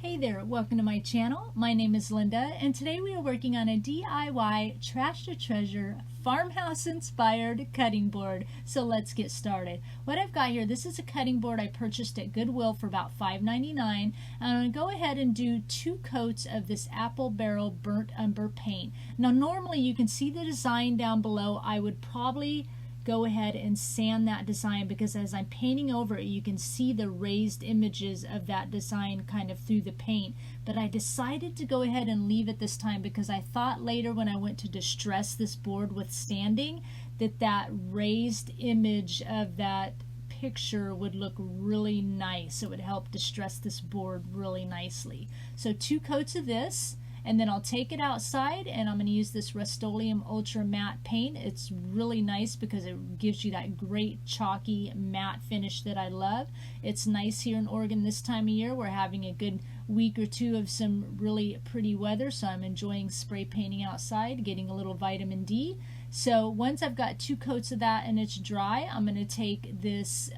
Hey there, welcome to my channel. My name is Linda and today we are working on a DIY Trash to Treasure farmhouse inspired cutting board. So let's get started. What I've got here, this is a cutting board I purchased at Goodwill for about $5.99. And I'm going to go ahead and do 2 coats of this apple barrel burnt umber paint. Now normally you can see the design down below. I would probably go ahead and sand that design because as I'm painting over it you can see the raised images of that design kind of through the paint, but I decided to go ahead and leave it this time because I thought later when I went to distress this board with sanding that raised image of that picture would look really nice. It would help distress this board really nicely. So 2 coats of this, and then I'll take it outside and I'm going to use this Rust-Oleum Ultra Matte paint. It's really nice because it gives you that great chalky matte finish that I love. It's nice here in Oregon this time of year. We're having a good week or 2 of some really pretty weather, so I'm enjoying spray painting outside, getting a little vitamin D. So once I've got 2 coats of that and it's dry, I'm going to take this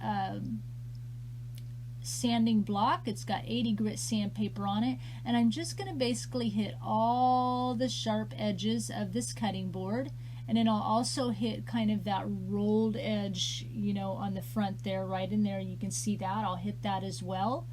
sanding block. It's got 80 grit sandpaper on it, and I'm just going to basically hit all the sharp edges of this cutting board, and then I'll also hit kind of that rolled edge, you know, on the front there, right in there. You can see that. I'll hit that as well,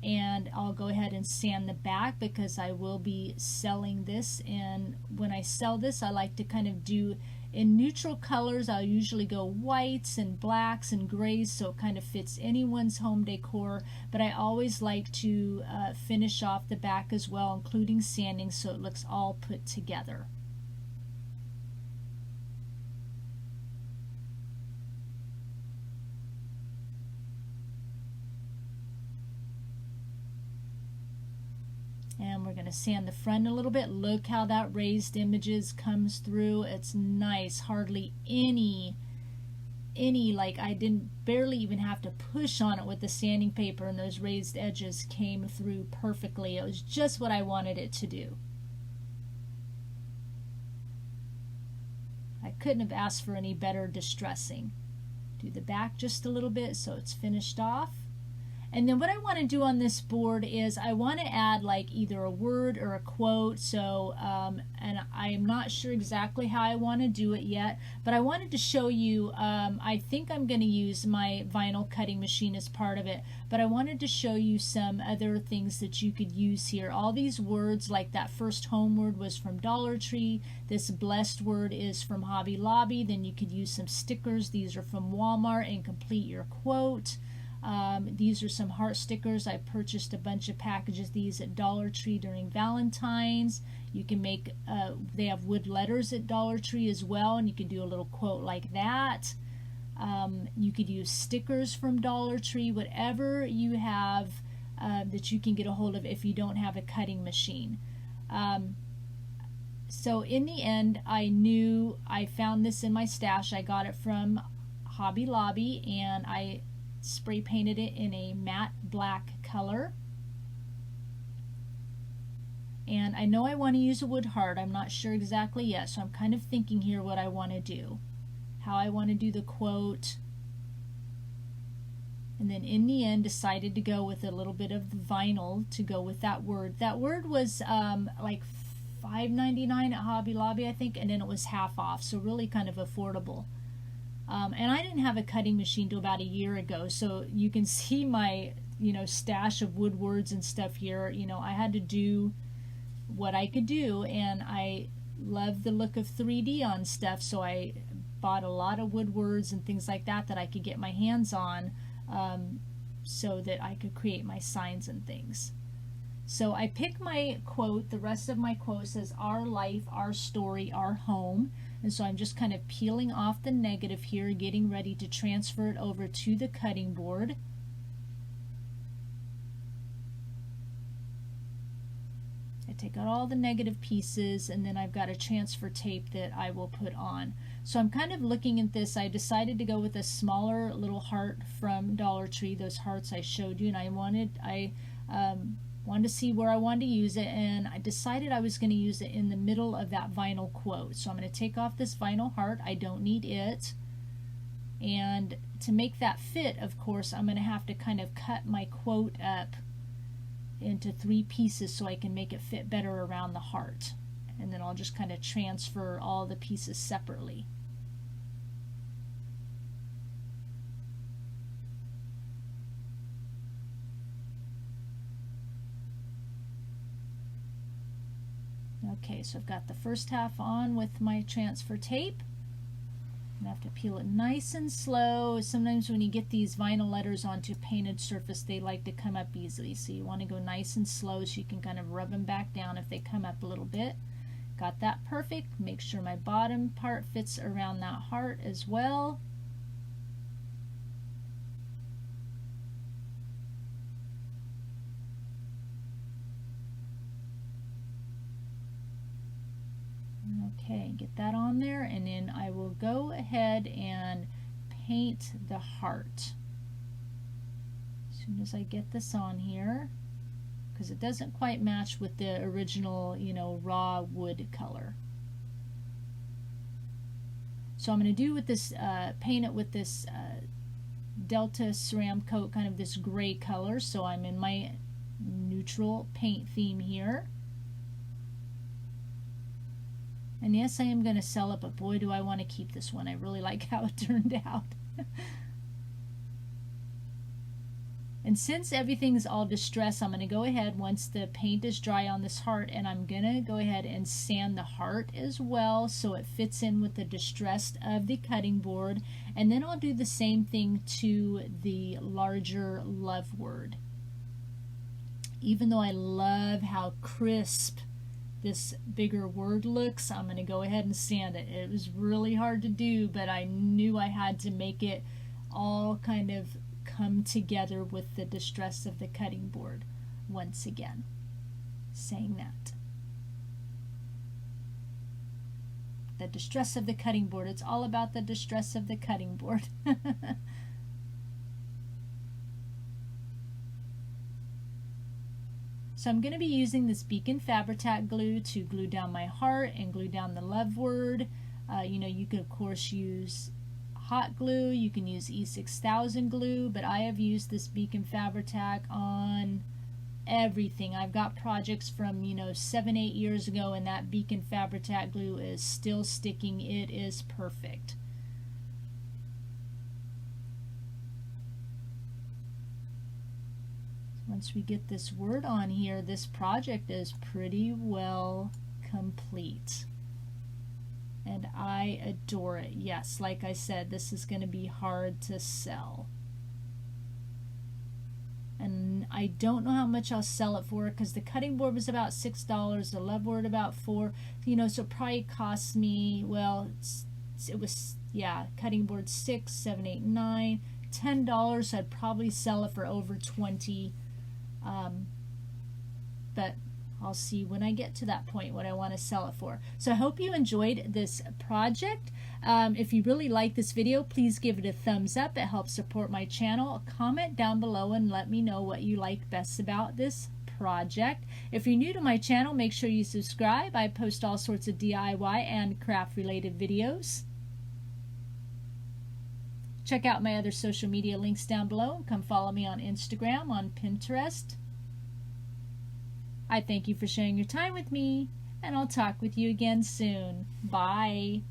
and I'll go ahead and sand the back because I will be selling this, and when I sell this I like to kind of do in neutral colors. I'll usually go whites and blacks and grays so it kind of fits anyone's home decor, but I always like to finish off the back as well, including sanding, so it looks all put together. And we're going to sand the front a little bit. Look how that raised images comes through. It's nice. Hardly any like I didn't barely even have to push on it with the sanding paper, and those raised edges came through perfectly. It was just what I wanted it to do. I couldn't have asked for any better distressing. Do the back just a little bit so it's finished off. And then what I want to do on this board is I want to add like either a word or a quote. So, and I'm not sure exactly how I want to do it yet, but I wanted to show you, I think I'm going to use my vinyl cutting machine as part of it, but I wanted to show you some other things that you could use here. All these words, like that first home word was from Dollar Tree. This blessed word is from Hobby Lobby. Then you could use some stickers. These are from Walmart and complete your quote. These are some heart stickers. I purchased a bunch of packages of these at Dollar Tree during Valentine's. You can make, they have wood letters at Dollar Tree as well, and you can do a little quote like that. You could use stickers from Dollar Tree, whatever you have that you can get a hold of if you don't have a cutting machine. So in the end, I found this in my stash. I got it from Hobby Lobby, and I spray painted it in a matte black color. And I know I want to use a wood heart. I'm not sure exactly yet, so I'm kind of thinking here what I want to do, how I want to do the quote, and then in the end decided to go with a little bit of the vinyl to go with that word. That word was like $5.99 at Hobby Lobby, I think, and then it was half off, so really kind of affordable. And I didn't have a cutting machine till about a year ago, so you can see my, you know, stash of wood words and stuff here. You know, I had to do what I could do, and I love the look of 3D on stuff, so I bought a lot of wood words and things like that that I could get my hands on, so that I could create my signs and things. So I picked my quote. The rest of my quote says, "Our life, our story, our home." And so I'm just kind of peeling off the negative here, getting ready to transfer it over to the cutting board. I take out all the negative pieces, and then I've got a transfer tape that I will put on. So I'm kind of looking at this. I decided to go with a smaller little heart from Dollar Tree, those hearts I showed you, and I wanted to see where I wanted to use it, and I decided I was going to use it in the middle of that vinyl quote. So I'm going to take off this vinyl heart. I don't need it. And to make that fit, of course, I'm going to have to kind of cut my quote up into 3 pieces so I can make it fit better around the heart. And then I'll just kind of transfer all the pieces separately. Okay, so I've got the first half on with my transfer tape. I have to peel it nice and slow. Sometimes when you get these vinyl letters onto a painted surface, they like to come up easily. So you want to go nice and slow so you can kind of rub them back down if they come up a little bit. Got that perfect. Make sure my bottom part fits around that heart as well. Okay, get that on there, and then I will go ahead and paint the heart. As soon as I get this on here, because it doesn't quite match with the original, you know, raw wood color. So I'm going to do with this, paint it with this Delta Ceram Coat, kind of this gray color. So I'm in my neutral paint theme here. And yes, I am going to sell it, but boy, do I want to keep this one. I really like how it turned out. And since everything's all distressed, I'm going to go ahead once the paint is dry on this heart, and I'm going to go ahead and sand the heart as well so it fits in with the distress of the cutting board. And then I'll do the same thing to the larger love word. Even though I love how crisp this bigger word looks, I'm going to go ahead and sand it. It was really hard to do, but I knew I had to make it all kind of come together with the distress of the cutting board once again. Saying that. The distress of the cutting board. It's all about the distress of the cutting board. So I'm going to be using this Beacon Fabri-Tac glue to glue down my heart and glue down the love word. You know, you could of course use hot glue, you can use E6000 glue, but I have used this Beacon Fabri-Tac on everything. I've got projects from, you know, 7-8 years ago, and that Beacon Fabri-Tac glue is still sticking. It is perfect. Once we get this word on here, this project is pretty well complete. And I adore it. Yes, like I said, this is going to be hard to sell. And I don't know how much I'll sell it for, because the cutting board was about $6, the love word about $4. You know, so it probably cost me, well, it was, yeah, cutting board $6, $7, $8, $9, $10. I'd probably sell it for over $20. But I'll see when I get to that point what I want to sell it for. So I hope you enjoyed this project. If you really like this video, please give it a thumbs up. It helps support my channel. Comment down below and let me know what you like best about this project. If you're new to my channel, make sure you subscribe. I post all sorts of DIY and craft related videos. Check out my other social media links down below. Come follow me on Instagram, on Pinterest. I thank you for sharing your time with me, and I'll talk with you again soon. Bye.